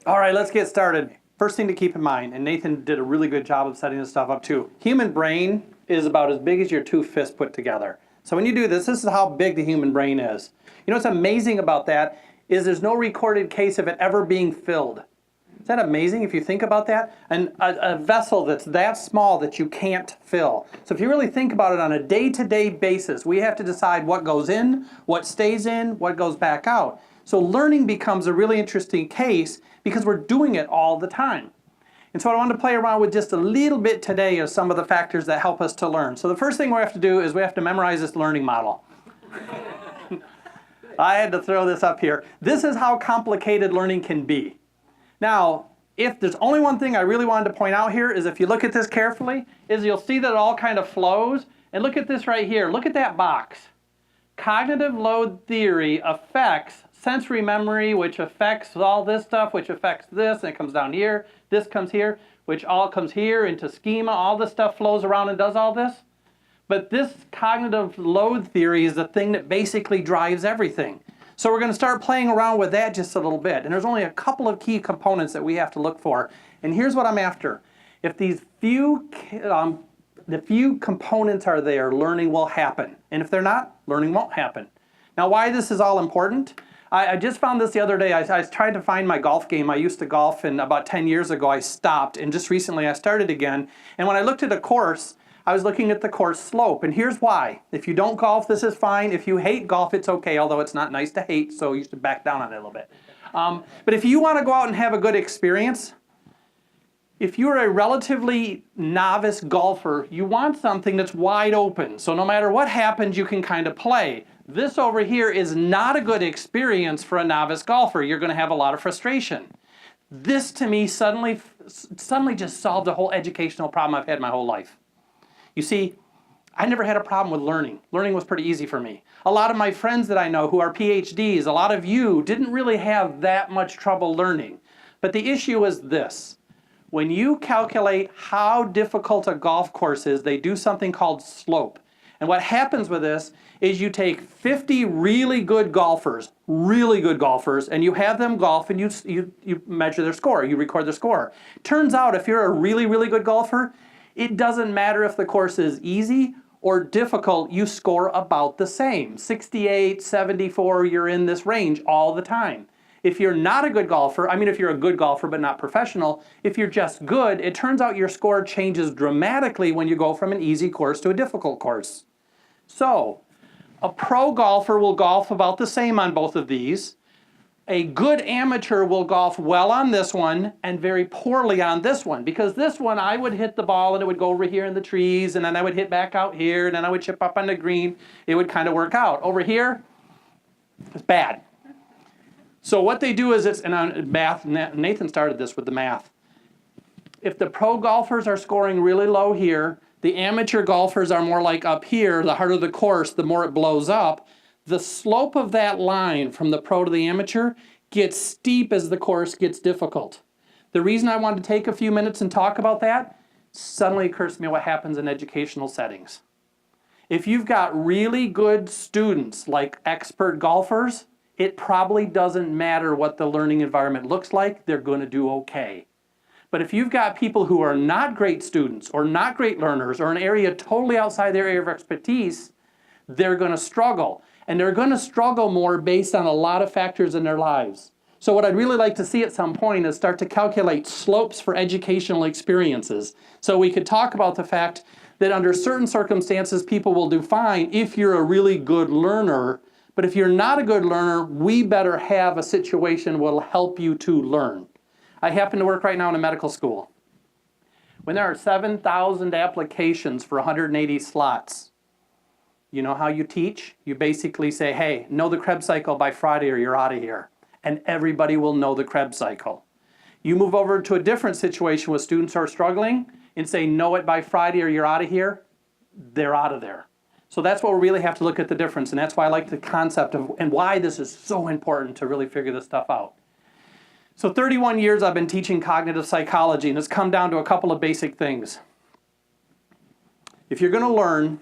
All right, let's get started. First thing to keep in mind, and Nathan did a really good job of setting this stuff up too. Human brain is about as big as your two fists put together. So when you do this, this is how big the human brain is. You know what's amazing about that is there's no recorded case of it ever being filled. Is that amazing if you think about that? And a vessel that's that small that you can't fill. So if you really think about it on a day-to-day basis, we have to decide what goes in, what stays in, what goes back out. So learning becomes a really interesting case because we're doing it all the time. And so what I wanted to play around with just a little bit today is some of the factors that help us to learn. So the first thing we have to do is we have to memorize this learning model. I had to throw this up here. This is how complicated learning can be. Now, if there's only one thing I really wanted to point out here is if you look at this carefully, is you'll see that it all kind of flows. And look at this right here. Look at that box. Cognitive load theory affects sensory memory, which affects all this stuff, which affects this, and it comes down here. This comes here, which all comes here into schema. All this stuff flows around and does all this. But this cognitive load theory is the thing that basically drives everything. So we're going to start playing around with that just a little bit. And there's only a couple of key components that we have to look for. And here's what I'm after. If these few components are there, learning will happen. And if they're not, learning won't happen. Now, why this is all important? I just found this the other day. I tried to find my golf game. I used to golf, and about 10 years ago I stopped. And just recently I started again. And when I looked at a course, I was looking at the course slope, and here's why. If you don't golf, this is fine. If you hate golf, it's okay, although it's not nice to hate, so you should back down on it a little bit. But if you want to go out and have a good experience, if you're a relatively novice golfer, you want something that's wide open. So no matter what happens, you can kind of play. This over here is not a good experience for a novice golfer. You're going to have a lot of frustration. This, to me, suddenly just solved a whole educational problem I've had my whole life. You see, I never had a problem with learning. Learning was pretty easy for me. A lot of my friends that I know who are PhDs, a lot of you didn't really have that much trouble learning. But the issue is this. When you calculate how difficult a golf course is, they do something called slope. And what happens with this is you take 50 really good golfers, and you have them golf and you measure their score, you record their score. Turns out if you're a really, really good golfer, it doesn't matter if the course is easy or difficult, you score about the same. 68, 74, you're in this range all the time. If you're not a good golfer, I mean if you're a good golfer but not professional, if you're just good, it turns out your score changes dramatically when you go from an easy course to a difficult course. So, a pro golfer will golf about the same on both of these. A good amateur will golf well on this one and very poorly on this one, because this one I would hit the ball and it would go over here in the trees, and then I would hit back out here, and then I would chip up on the green. It would kind of work out. Over here, it's bad. So what they do is and on math, Nathan started this with the math. If the pro golfers are scoring really low here, the amateur golfers are more like up here. The harder the course, the more it blows up. The slope of that line from the pro to the amateur gets steep as the course gets difficult. The reason I wanted to take a few minutes and talk about that suddenly occurs to me what happens in educational settings. If you've got really good students like expert golfers, it probably doesn't matter what the learning environment looks like, they're going to do okay. But if you've got people who are not great students or not great learners or an area totally outside their area of expertise, they're going to struggle. And they're going to struggle more based on a lot of factors in their lives. So what I'd really like to see at some point is start to calculate slopes for educational experiences. So we could talk about the fact that under certain circumstances, people will do fine if you're a really good learner. But if you're not a good learner, we better have a situation that will help you to learn. I happen to work right now in a medical school. When there are 7,000 applications for 180 slots, you know how you teach? You basically say, hey, know the Krebs cycle by Friday or you're out of here. And everybody will know the Krebs cycle. You move over to a different situation where students are struggling and say, know it by Friday or you're out of here, they're out of there. So that's what we really have to look at the difference. And that's why I like the concept of, and why this is so important to really figure this stuff out. So 31 years I've been teaching cognitive psychology, and it's come down to a couple of basic things. If you're going to learn,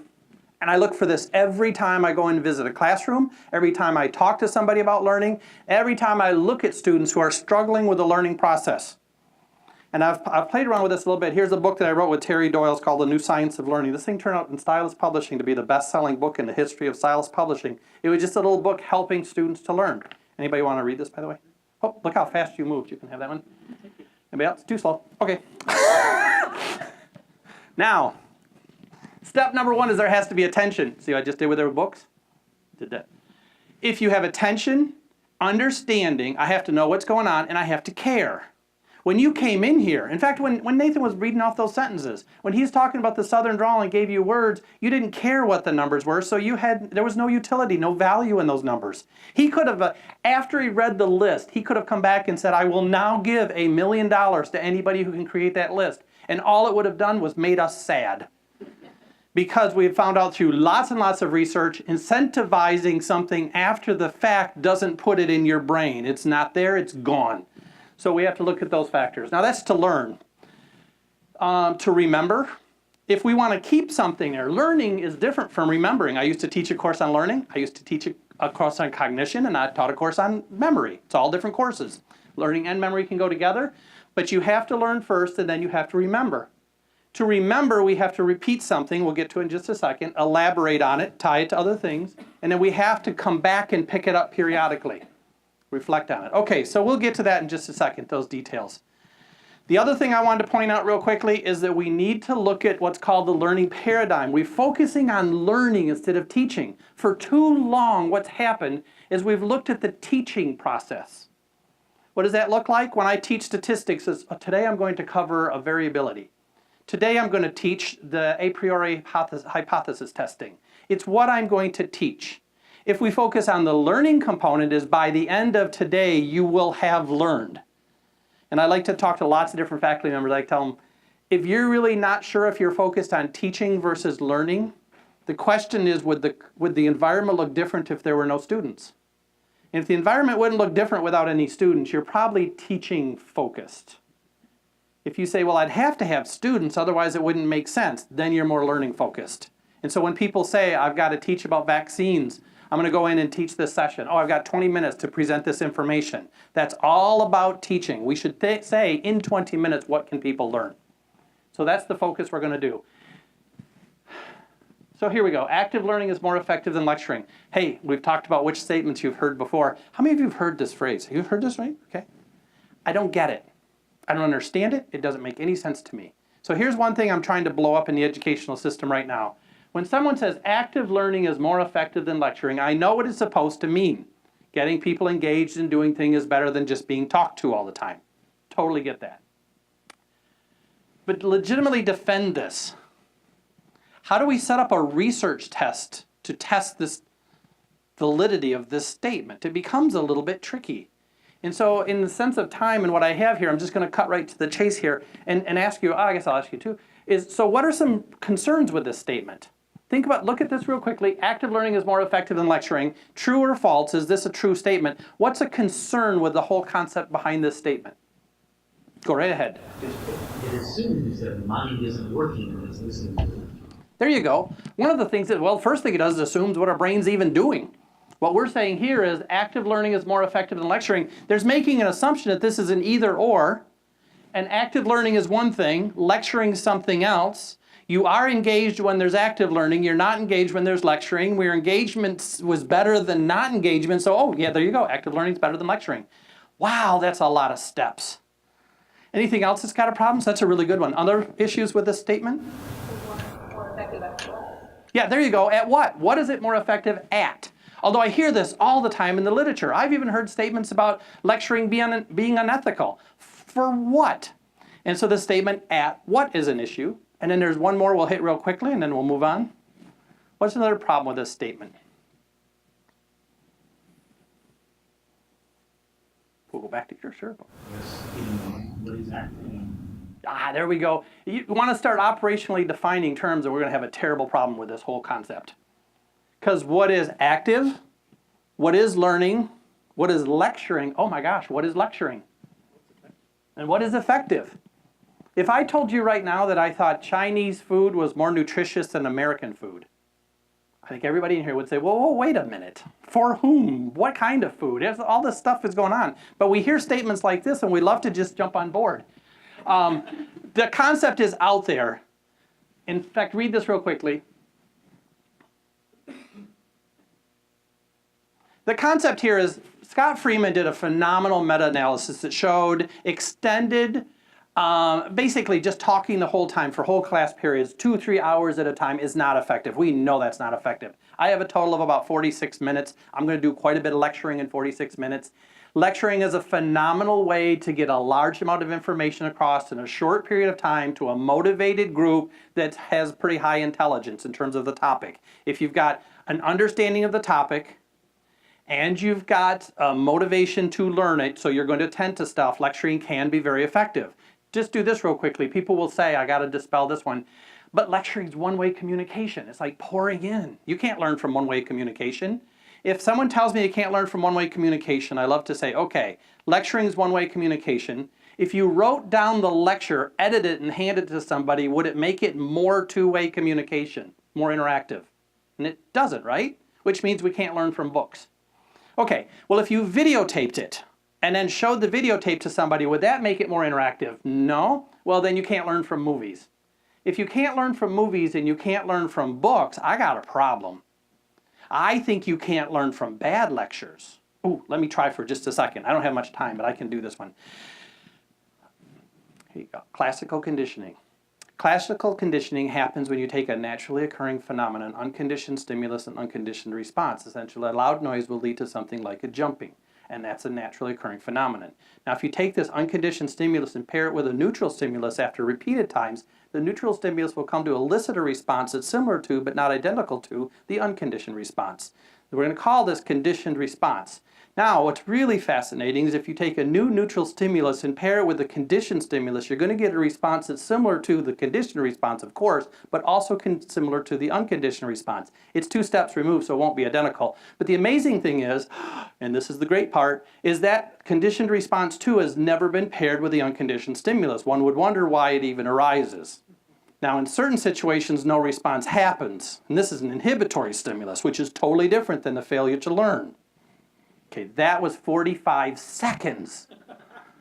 And I look for this every time I go and visit a classroom, every time I talk to somebody about learning, every time I look at students who are struggling with the learning process. And I've played around with this a little bit. Here's a book that I wrote with Terry Doyle. It's called The New Science of Learning. This thing turned out in Stylus Publishing to be the best-selling book in the history of Stylus Publishing. It was just a little book helping students to learn. Anybody want to read this, by the way? Oh, look how fast you moved. You can have that one. Anybody else? Too slow. Okay. Now, step number one is there has to be attention. See what I just did with their books? Did that. If you have attention, understanding, I have to know what's going on, and I have to care. When you came in here, in fact, when Nathan was reading off those sentences, when he's talking about the Southern drawl and gave you words, you didn't care what the numbers were, so there was no utility, no value in those numbers. He could have, after he read the list, he could have come back and said, I will now give $1 million to anybody who can create that list. And all it would have done was made us sad. Because we have found out through lots and lots of research, incentivizing something after the fact doesn't put it in your brain. It's not there, it's gone. So we have to look at those factors. Now that's to learn. To remember, if we want to keep something there, learning is different from remembering. I used to teach a course on learning. I used to teach a course on cognition, and I taught a course on memory. It's all different courses. Learning and memory can go together, but you have to learn first, and then you have to remember. To remember, we have to repeat something. We'll get to it in just a second, elaborate on it, tie it to other things, and then we have to come back and pick it up periodically. Reflect on it. Okay, so we'll get to that in just a second, those details. The other thing I wanted to point out real quickly is that we need to look at what's called the learning paradigm. We're focusing on learning instead of teaching. For too long, what's happened is we've looked at the teaching process. What does that look like? When I teach statistics, today I'm going to cover a variability. Today I'm going to teach the a priori hypothesis testing. It's what I'm going to teach. If we focus on the learning component, is by the end of today, you will have learned. And I like to talk to lots of different faculty members. I tell them, if you're really not sure if you're focused on teaching versus learning, the question is, would the environment look different if there were no students? And if the environment wouldn't look different without any students, you're probably teaching focused. If you say, well, I'd have to have students, otherwise it wouldn't make sense, then you're more learning focused. And so when people say, I've got to teach about vaccines, I'm going to go in and teach this session. Oh, I've got 20 minutes to present this information. That's all about teaching. We should say in 20 minutes, what can people learn? So that's the focus we're going to do. So here we go. Active learning is more effective than lecturing. Hey, we've talked about which statements you've heard before. How many of you have heard this phrase? Have you heard this, right? Okay. I don't get it. I don't understand it. It doesn't make any sense to me. So here's one thing I'm trying to blow up in the educational system right now. When someone says active learning is more effective than lecturing, I know what it's supposed to mean. Getting people engaged in doing things is better than just being talked to all the time. Totally get that. But legitimately defend this. How do we set up a research test to test this validity of this statement? It becomes a little bit tricky. And so in the sense of time and what I have here, I'm just going to cut right to the chase here and ask you, I guess I'll ask you too, so what are some concerns with this statement? Look at this real quickly. Active learning is more effective than lecturing. True or false? Is this a true statement? What's a concern with the whole concept behind this statement? Go right ahead. It assumes that the mind isn't working when it's listening to it. There you go. One of the things that, well, first thing it does is assumes what our brain's even doing. What we're saying here is active learning is more effective than lecturing. There's making an assumption that this is an either or, and active learning is one thing, lecturing something else. You are engaged when there's active learning. You're not engaged when there's lecturing. Where engagement was better than not engagement. So, oh, yeah, there you go. Active learning is better than lecturing. Wow, that's a lot of steps. Anything else that's got a problem? So that's a really good one. Other issues with this statement? More effective at what? Yeah, there you go. At what? What is it more effective at? Although I hear this all the time in the literature. I've even heard statements about lecturing being unethical. For what? And so the statement at what is an issue. And then there's one more we'll hit real quickly, and then we'll move on. What's another problem with this statement? We'll go back to your circle. What is active? There we go. You want to start operationally defining terms, and we're going to have a terrible problem with this whole concept. Because what is active? What is learning? What is lecturing? Oh my gosh, what is lecturing? And what is effective? If I told you right now that I thought Chinese food was more nutritious than American food, I think everybody in here would say, whoa, wait a minute. For whom? What kind of food? All this stuff is going on. But we hear statements like this and we love to just jump on board. The concept is out there. In fact, read this real quickly. The concept here is Scott Freeman did a phenomenal meta-analysis that showed extended, basically just talking the whole time for whole class periods, 2-3 hours at a time is not effective. We know that's not effective. I have a total of about 46 minutes. I'm going to do quite a bit of lecturing in 46 minutes. Lecturing is a phenomenal way to get a large amount of information across in a short period of time to a motivated group that has pretty high intelligence in terms of the topic. If you've got an understanding of the topic, and you've got a motivation to learn it, so you're going to attend to stuff, lecturing can be very effective. Just do this real quickly. People will say, I got to dispel this one. But lecturing is one-way communication. It's like pouring in. You can't learn from one-way communication. If someone tells me you can't learn from one-way communication, I love to say, okay, lecturing is one-way communication. If you wrote down the lecture, edit it, and hand it to somebody, would it make it more two-way communication, more interactive? And it doesn't, right? Which means we can't learn from books. Okay, well if you videotaped it and then showed the videotape to somebody, would that make it more interactive? No? Well then you can't learn from movies. If you can't learn from movies and you can't learn from books, I got a problem. I think you can't learn from bad lectures. Ooh, let me try for just a second. I don't have much time, but I can do this one. Here you go. Classical conditioning. Classical conditioning happens when you take a naturally occurring phenomenon, unconditioned stimulus and unconditioned response. Essentially, a loud noise will lead to something like a jumping, and that's a naturally occurring phenomenon. Now, if you take this unconditioned stimulus and pair it with a neutral stimulus after repeated times, the neutral stimulus will come to elicit a response that's similar to, but not identical to, the unconditioned response. We're going to call this conditioned response. Now, what's really fascinating is if you take a new neutral stimulus and pair it with a conditioned stimulus, you're going to get a response that's similar to the conditioned response, of course, but also similar to the unconditioned response. It's 2 steps removed, so it won't be identical. But the amazing thing is, and this is the great part, is that conditioned response too has never been paired with the unconditioned stimulus. One would wonder why it even arises. Now, in certain situations, no response happens, and this is an inhibitory stimulus, which is totally different than the failure to learn. Okay, that was 45 seconds.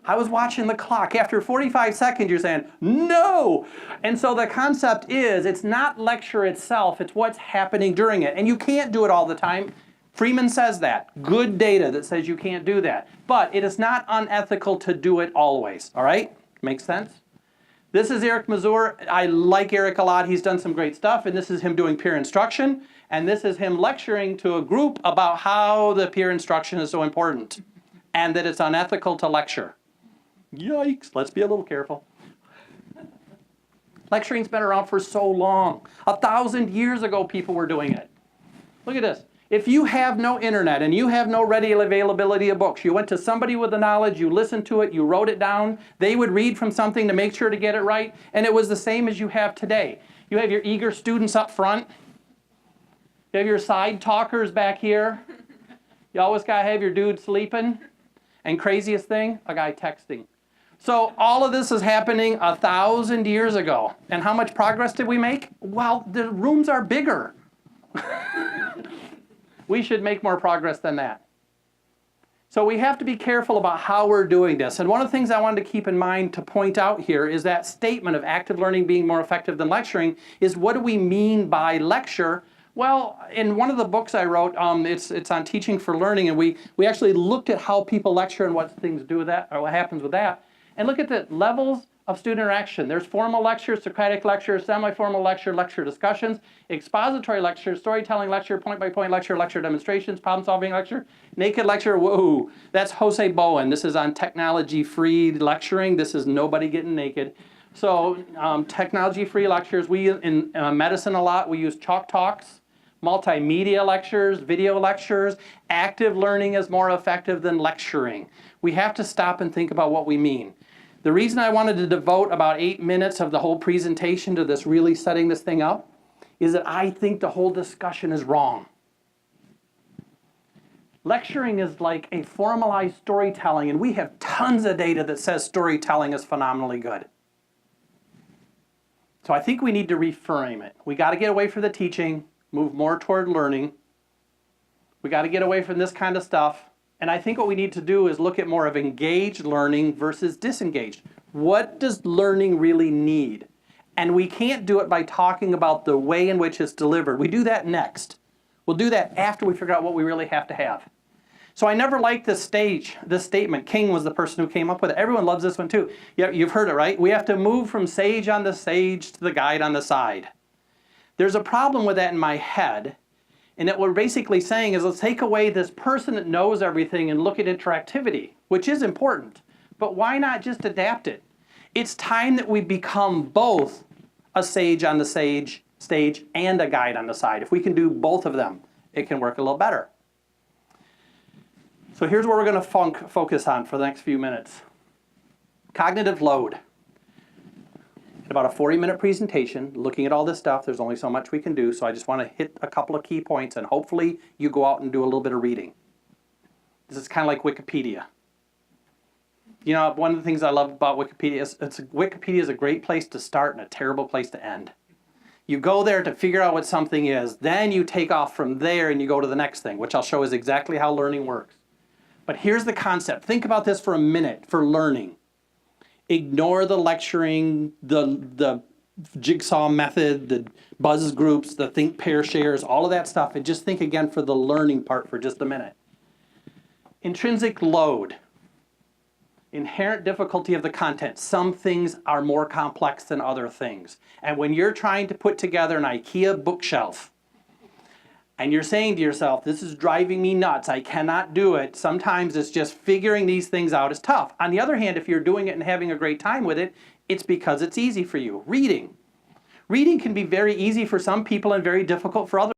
I was watching the clock. After 45 seconds, you're saying, no! And so the concept is, it's not lecture itself, it's what's happening during it. And you can't do it all the time. Freeman says that. Good data that says you can't do that. But it is not unethical to do it always, all right? Makes sense? This is Eric Mazur. I like Eric a lot. He's done some great stuff, and this is him doing peer instruction. And this is him lecturing to a group about how the peer instruction is so important and that it's unethical to lecture. Yikes, let's be a little careful. Lecturing's been around for so long. 1,000 years ago, people were doing it. Look at this. If you have no internet and you have no ready availability of books, you went to somebody with the knowledge, you listened to it, you wrote it down, they would read from something to make sure to get it right, and it was the same as you have today. You have your eager students up front. You have your side talkers back here. You always got to have your dude sleeping. And craziest thing, a guy texting. So all of this is happening 1,000 years ago. And how much progress did we make? Well, the rooms are bigger. We should make more progress than that. So we have to be careful about how we're doing this. And one of the things I wanted to keep in mind to point out here is that statement of active learning being more effective than lecturing is what do we mean by lecture? Well, in one of the books I wrote, it's on teaching for learning, and we actually looked at how people lecture and what things do with that, or what happens with that. And look at the levels of student interaction. There's formal lecture, Socratic lecture, semi-formal lecture, lecture discussions, expository lecture, storytelling lecture, point-by-point lecture, lecture demonstrations, problem-solving lecture, naked lecture. Whoa, that's Jose Bowen. This is on technology-free lecturing. This is nobody getting naked. So technology-free lectures. We, in medicine a lot, we use chalk talks. Multimedia lectures, video lectures. Active learning is more effective than lecturing. We have to stop and think about what we mean. The reason I wanted to devote about 8 minutes of the whole presentation to this, really setting this thing up, is that I think the whole discussion is wrong. Lecturing is like a formalized storytelling, and we have tons of data that says storytelling is phenomenally good. So I think we need to reframe it. We got to get away from the teaching. move more toward learning. We got to get away from this kind of stuff. And I think what we need to do is look at more of engaged learning versus disengaged. What does learning really need? And we can't do it by talking about the way in which it's delivered. We do that next. We'll do that after we figure out what we really have to have. So I never liked this statement. King was the person who came up with it. Everyone loves this one too. Yeah, you've heard it, right? We have to move from sage on the sage to the guide on the side. There's a problem with that in my head. And what we're basically saying is, let's take away this person that knows everything and look at interactivity, which is important. But why not just adapt it? It's time that we become both a sage on the stage and a guide on the side. If we can do both of them, it can work a little better. So here's what we're going to focus on for the next few minutes. Cognitive load. In about a 40-minute presentation, looking at all this stuff, there's only so much we can do, so I just want to hit a couple of key points, and hopefully you go out and do a little bit of reading. This is kind of like Wikipedia. You know, one of the things I love about Wikipedia is Wikipedia is a great place to start and a terrible place to end. You go there to figure out what something is, then you take off from there and you go to the next thing, which I'll show is exactly how learning works. But here's the concept. Think about this for a minute for learning. Ignore the lecturing, the jigsaw method, the buzz groups, the think, pair, shares, all of that stuff, and just think again for the learning part for just a minute. Intrinsic load. Inherent difficulty of the content. Some things are more complex than other things. And when you're trying to put together an IKEA bookshelf, and you're saying to yourself, this is driving me nuts, I cannot do it, sometimes it's just figuring these things out is tough. On the other hand, if you're doing it and having a great time with it, it's because it's easy for you. Reading. Reading can be very easy for some people and very difficult for others.